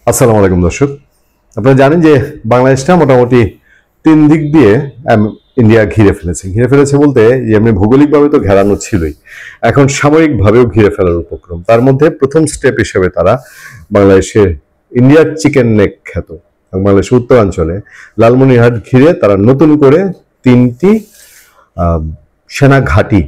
আসসালামু আলাইকুম দর্শক। আপনারা জানেন যে বাংলাদেশটা মোটামুটি তিন দিক দিয়ে ইন্ডিয়া ঘিরে ফেলেছে বলতে যে এমনি ভৌগোলিকভাবে তো ঘেরানো ছিলই, এখন সামরিকভাবেও ঘিরে ফেলার উপক্রম। তার মধ্যে প্রথম স্টেপ হিসেবে তারা বাংলাদেশের ইন্ডিয়ার চিকেন নেক খ্যাত বাংলাদেশের উত্তরাঞ্চলে লালমনিরহাট ঘিরে তারা নতুন করে তিনটি সেনা ঘাঁটি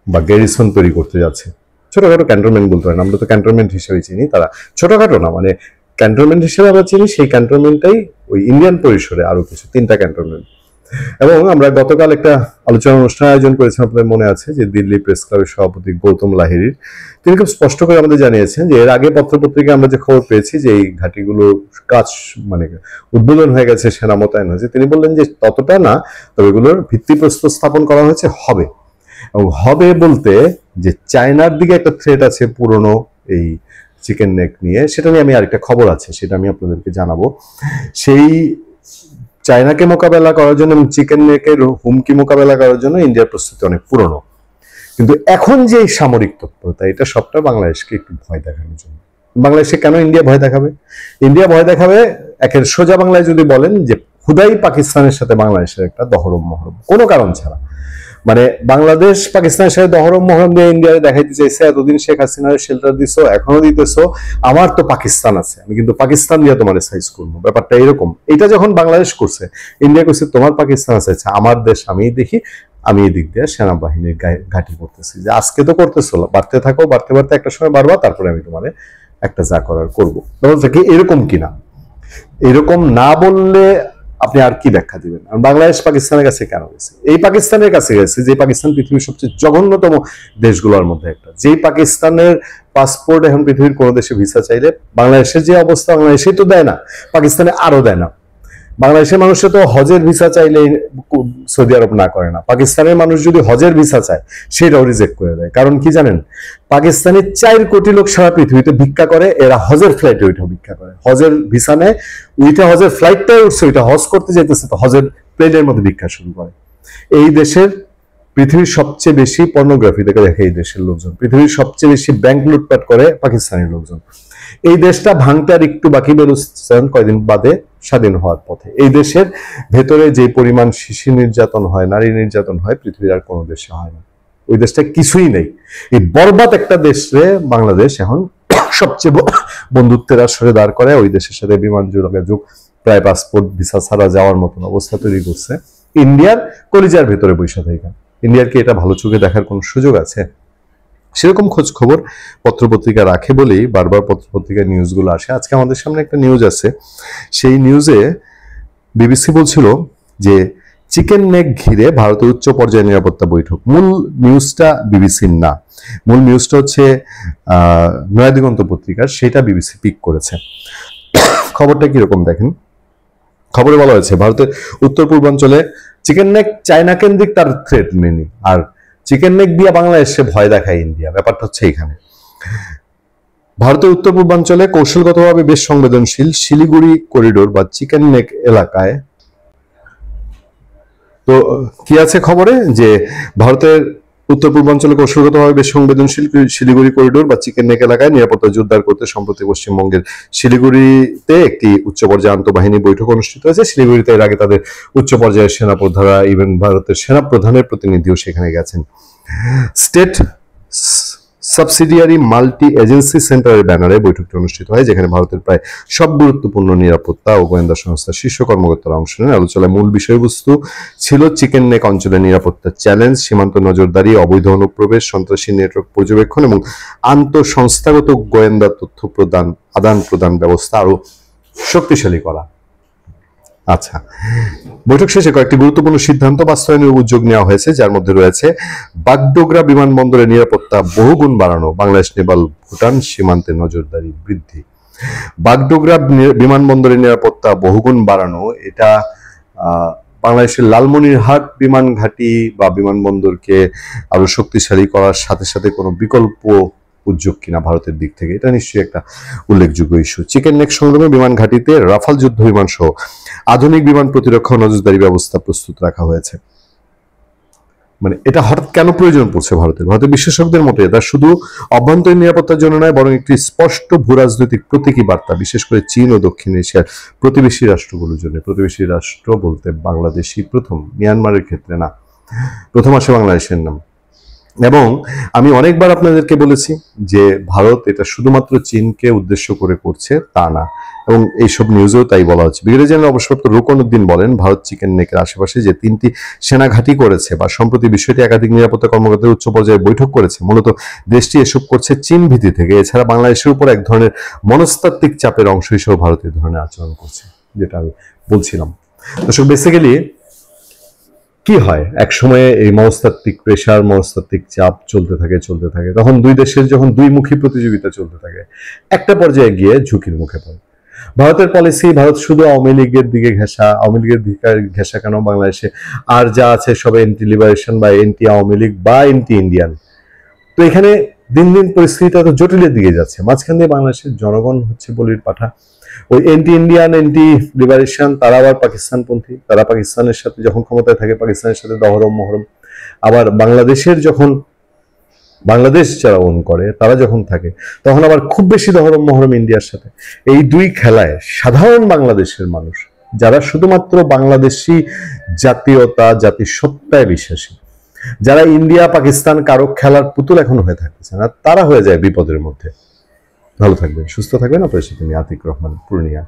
বা গ্যারিসন তৈরি করতে যাচ্ছে। ছোটখাটো ক্যান্টনমেন্ট বলতে পারেন, আমরা তো ক্যান্টনমেন্ট হিসেবে চিনি, তারা ছোটখাটো না, মানে ক্যান্টনমেন্ট হিসেবে আমরা চিনি সেই ক্যান্টনমেন্টটাই ওই ইন্ডিয়ান পরিসরে আরো কিছু তিনটা ক্যান্টনমেন্ট। এবং আমরা গতকাল একটা আলোচনা অনুষ্ঠান আয়োজন করেছিলাম, আপনাদের মনে আছে, যে দিল্লি প্রেস ক্লাবের সভাপতি গৌতম লাহিড়ির। তিনি খুব স্পষ্ট করে আমাদের জানিয়েছেন যে এর আগে পত্রপত্রিকায় আমরা যে খবর পেয়েছি যে এই ঘাঁটিগুলো কাজ মানে উদ্বোধন হয়ে গেছে, সেনা মোতায়েন হয়েছে, তিনি বললেন যে ততটা না, তবে এগুলোর ভিত্তিপ্রস্তর স্থাপন করা হয়েছে, হবে। এবং হবে বলতে যে চায়নার দিকে একটা থ্রেট আছে পুরনো এই চিকেন নেক নিয়ে, সেটা নিয়ে আমি আরেকটা খবর আছে, সেটা আমি আপনাদেরকে জানাবো। সেই চায়নাকে মোকাবেলা করার জন্য এবং চিকেন নেকের হুমকি মোকাবেলা করার জন্য ইন্ডিয়ার প্রস্তুতি অনেক পুরনো। কিন্তু এখন যে সামরিক তৎপরতা, এটা সবটা বাংলাদেশকে একটু ভয় দেখানোর জন্য। বাংলাদেশে কেন ইন্ডিয়া ভয় দেখাবে? ইন্ডিয়া ভয় দেখাবে একের সোজা বাংলায় যদি বলেন যে খুদাই পাকিস্তানের সাথে বাংলাদেশের একটা দহরম মহরম, কোনো কারণ ছাড়া। মানে বাংলাদেশ পাকিস্তানের সাথে দহরম মহরম দিয়ে ইন্ডিয়ারে দেখাইতে চাইছে, এতদিন শেখ হাসিনার শেল্টার দিছো, এখনো দিতেছো, আমার তো পাকিস্তান আছে, আমি কিন্তু পাকিস্তান দিয়ে তোমার সাইজ করবো, ব্যাপারটা এরকম। এটা যখন বাংলাদেশ করছে, ইন্ডিয়া করছে তোমার পাকিস্তান আছে, আমার দেশ আমি দেখি, আমি এই দিক দিয়ে সেনাবাহিনীর ঘাঁটি করতেছি, যে আজকে তো করতেছো, বাড়তে থাকো, বাড়তে বাড়তে একটা সময় বাড়বা, তারপরে আমি তোমার একটা যা করার করবো। এরকম কিনা, এরকম না বললে আপনি আর কি ব্যাখ্যা দিবেন? বাংলাদেশ পাকিস্তানের কাছে কেন গেছে? এই পাকিস্তানের কাছে গেছে যে পাকিস্তান পৃথিবীর সবচেয়ে জঘন্যতম দেশগুলোর মধ্যে একটা, যেই পাকিস্তানের পাসপোর্ট এখন পৃথিবীর কোনো দেশে ভিসা চাইলে বাংলাদেশের যে অবস্থা, বাংলাদেশে তো দেয় না, পাকিস্তানে আরো দেয় না। বাংলাদেশের মানুষে তো হজের ভিসা চাইলে সৌদি আরব না করে না, পাকিস্তানের মানুষ যদি হজের ভিসা চায় সেটাও রিজেক্ট করে দেয়। কারণ কি জানেন? পাকিস্তানের 4 কোটি লোক সারা পৃথিবীতে ভিক্ষা করে, এরা হজের ফ্লাইটে ওইটা ভিক্ষা করে, হজের ভিসা নেয়, ওইটা হজের ফ্লাইটটাই উঠছে, ওইটা হজ করতে যেতেছে, তো হজের প্লেনের মধ্যে ভিক্ষা শুরু করে। এই দেশের পৃথিবীর সবচেয়ে বেশি পর্নোগ্রাফি দেখে এই দেশের লোকজন, পৃথিবীর সবচেয়ে বেশি ব্যাংক লুটপাট করে পাকিস্তানি লোকজন। এই দেশটা ভাঙতে আর একটু বাকি, বেলুচিস্তান কয়দিন বাদে স্বাধীন হওয়ার পথে। এই দেশের ভেতরে যে পরিমাণ শিশু নির্যাতন হয়, নারী নির্যাতন হয়, পৃথিবীর আর কোনো দেশে হয় না। ওই দেশটা কিছুই নেই। এই বরবাদ একটা দেশে বাংলাদেশ এখন সবচেয়ে বন্ধুত্বের আসরে দাঁড় করে, ওই দেশের সাথে বিমান যোগাযোগ প্রায় পাসপোর্ট ভিসা ছাড়া যাওয়ার মতন অবস্থা তৈরি করছে। ইন্ডিয়ার কলিজার ভেতরে বৈশা থাকে। ইন্ডিয়ার কি এটা ভালো চোখে দেখার কোনো সুযোগ আছে? সেরকম খোঁজ খবর পত্রপত্রিকা রাখে বলেই বারবার পত্রপত্রিকার নিউজগুলো আসে। আজকে আমাদের সামনে একটা নিউজ আছে, সেই নিউজে বিবিসি বলছিল যে চিকেন নেক ঘিরে ভারতের উচ্চ পর্যায়ের নিরাপত্তা বৈঠক। মূল নিউজটা বিবিসির না, মূল নিউজটা হচ্ছে নয়াদিগন্ত পত্রিকার, সেটা বিবিসি পিক করেছে। খবরটা কিরকম দেখেন। খবরে বলা হয়েছে ভারতের উত্তর পূর্বাঞ্চলে চিকেন নেক চায়না কেন্দ্রিক তার থ্রেট মেনি, আর চিকেন নেক দিয়ে বাংলাদেশে ভয় দেখায় ইন্ডিয়া। ব্যাপারটা হচ্ছে এখানে ভারতের উত্তর পূর্বাঞ্চলে কৌশলগতভাবে বেশ সংবেদনশীল শিলিগুড়ি করিডোর বা চিকেন নেক এলাকায়, তো কি আছে খবরে, যে ভারতের উত্তর পূর্বাঞ্চলে কৌশলগতভাবে বেশ সংবেদনশীল শিলিগুড়ি করিডোর বা চিকেন নেক এলাকায় নিরাপত্তা জোরদার করতে সম্প্রতি পশ্চিমবঙ্গের শিলিগুড়িতে একটি উচ্চ পর্যায়ে আন্তঃবাহিনী বৈঠক অনুষ্ঠিত হয়েছে। শিলিগুড়িতে এর আগে তাদের উচ্চ পর্যায়ের সেনাপ্রধানরা, ইভেন ভারতের সেনাপ্রধানের প্রতিনিধিও সেখানে গেছেন। স্টেট সাবসিডিয়ারি মাল্টি এজেন্সি সেন্টারের ব্যানারে বৈঠকটি অনুষ্ঠিত হয়, যেখানে ভারতের প্রায় সব গুরুত্বপূর্ণ নিরাপত্তা ও গোয়েন্দা সংস্থার শীর্ষ কর্মকর্তারা অংশ নেন। আলোচনায় মূল বিষয়বস্তু ছিল চিকেন নেক অঞ্চলের নিরাপত্তার চ্যালেঞ্জ, সীমান্ত নজরদারি, অবৈধ অনুপ্রবেশ, সন্ত্রাসী নেটওয়ার্ক পর্যবেক্ষণ এবং আন্তঃসংস্থাগত গোয়েন্দা তথ্য আদান প্রদান ব্যবস্থা আরো শক্তিশালী করা। আচ্ছা, বৈঠক শেষে কয়েকটি গুরুত্বপূর্ণ সিদ্ধান্ত বাস্তবায়নের উদ্যোগ নেওয়া হয়েছে, যার মধ্যে রয়েছে বাগডোগরা বিমানবন্দরের নিরাপত্তা বহুগুণ বাড়ানো, বাংলাদেশ, নেপাল, ভুটান সীমান্তে নজরদারি বৃদ্ধি। বাগডোগরা বিমানবন্দরের নিরাপত্তা বহুগুণ বাড়ানো, এটা বাংলাদেশের লালমনিরহাট বিমান ঘাঁটি বা বিমানবন্দরকে আরো শক্তিশালী করার সাথে সাথে কোনো বিকল্প উদ্যোগ কিনা ভারতের দিক থেকে, এটা নিশ্চয়ই একটা উল্লেখযোগ্য ইস্যু। চিকেন নেক সংগ্রামে বিমান ঘাঁটিতে রাফাল যুদ্ধ বিমান সহ আধুনিক বিমান প্রতিরক্ষা ও নজরদারি ব্যবস্থা প্রস্তুত রাখা হয়েছে। মানে এটা হঠাৎ কেন প্রয়োজন পড়ছে ভারতের বিশেষজ্ঞদের মতে এটা শুধু অভ্যন্তরীণ নিরাপত্তার জন্য নয়, বরং একটি স্পষ্ট ভূরাজনৈতিক প্রতীকী বার্তা, বিশেষ করে চীন ও দক্ষিণ এশিয়ার প্রতিবেশী রাষ্ট্রগুলোর জন্য। প্রতিবেশী রাষ্ট্র বলতে বাংলাদেশই প্রথম, মিয়ানমারের ক্ষেত্রে না, প্রথম আসে বাংলাদেশের নাম। এবং আমি অনেকবার আপনাদেরকে বলেছি যে ভারত এটা শুধুমাত্র চীনকে উদ্দেশ্য করে করছে তা না, এবং এইসব নিউজেও তাই বলা হচ্ছে। ব্রিগেডিয়ার জেনারেল অবসরপ্রাপ্ত রুকনউদ্দিন বলেন, ভারত চিকেন নেকের আশেপাশে যে 3টি সেনা ঘাঁটি করেছে বা সম্প্রতি বিষয়টি একাধিক নিরাপত্তা কর্মকর্তাদের উচ্চ পর্যায়ে বৈঠক করেছে, মূলত দেশটি এসব করছে চীন ভীতি থেকে। এছাড়া বাংলাদেশের উপর এক ধরনের মনস্তাত্ত্বিক চাপের অংশ হিসেবে ভারতীয় ধরনের আচরণ করছে, যেটা আমি বলছিলাম। দর্শক, বেসিক্যালি কি হয়, এক সময়ে এই মনস্তাত্ত্বিক প্রেশার, মনস্তাত্ত্বিক চাপ চলতে থাকে, তখন দুই দেশের যখন দুইমুখী প্রতিযোগিতা চলতে থাকে, একটা পর্যায়ে গিয়ে ঝুঁকির মুখে পড়ে। ভারতের পলিসি, ভারত শুধু আওয়ামী লীগের দিকে ঘেঁষা, আওয়ামী লীগের দিকে ঘেঁষা কেন, বাংলাদেশে আর যা আছে সব এন্টি লিবারেশন বা এন্টি আওয়ামী লীগ বা এন্টি ইন্ডিয়ান। তো এখানে দিন দিন পরিস্থিতিটা তো জটিলের দিকে যাচ্ছে। মাঝখান দিয়ে বাংলাদেশের জনগণ হচ্ছে বলির পাঠা। ওই এন্টি ইন্ডিয়ান, এন্টি লিবারেশন, তারা আবার পাকিস্তানপন্থী, তারা পাকিস্তানের সাথে যখন ক্ষমতায় থাকে পাকিস্তানের সাথে দহরম মহরম। আবার বাংলাদেশের যখন বাংলাদেশ যারা ওন করে তারা যখন থাকে তখন আবার খুব বেশি দহরম মহরম ইন্ডিয়ার সাথে। এই দুই খেলায় সাধারণ বাংলাদেশের মানুষ, যারা শুধুমাত্র বাংলাদেশি জাতীয়তা, জাতিসত্তায় বিশ্বাসী, যারা ইন্ডিয়া পাকিস্তান কারো খেলার পুতুল এখন হয়ে থাকতেছে না, তারা হয়ে যায় বিপদের মধ্যে। ভালো থাকবেন, সুস্থ থাকবেন। আপনার সাথে আমি আতিক রহমান, পূর্ণিয়া।